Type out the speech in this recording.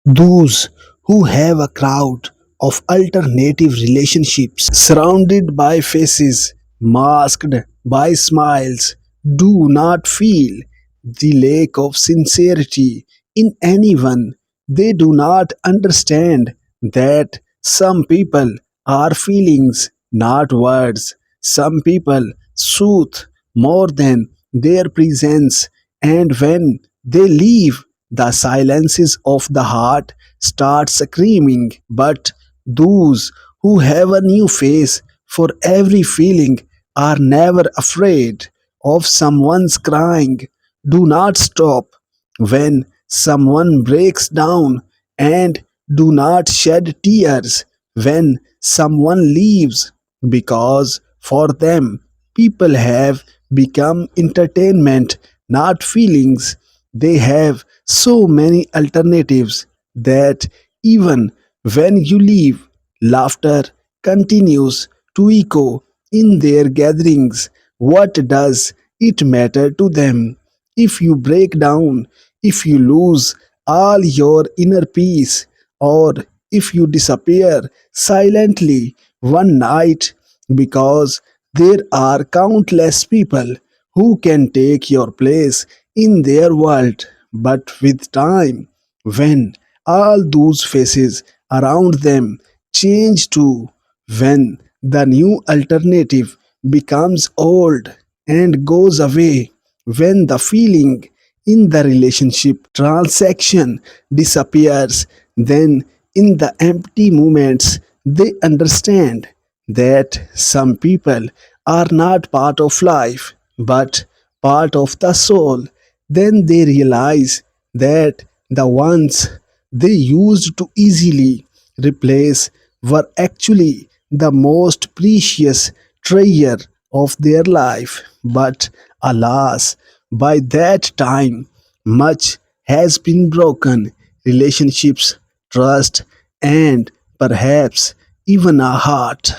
Those who have a crowd of alternative relationships surrounded by faces masked by smiles do not feel the lack of sincerity in anyone. They do not understand that some people are feelings, not words. Some people soothe more than their presence, and when they leave, the silences of the heart start screaming. But those who have a new face for every feeling are never afraid of someone's crying. Do not stop when someone breaks down, and do not shed tears when someone leaves, because for them people have become entertainment, not feelings. They have so many alternatives that even when you leave, laughter continues to echo in their gatherings. What does it matter to them? If you break down, if you lose all your inner peace, or if you disappear silently one night, because there are countless people who can take your place in their world. But with time, when all those faces around them change too, when the new alternative becomes old and goes away, when the feeling in the relationship transaction disappears, then in the empty moments they understand that some people are not part of life but part of the soul. Then they realize that the ones they used to easily replace were actually the most precious treasure of their life. But alas, by that time, much has been broken: relationships, trust, and perhaps even a heart.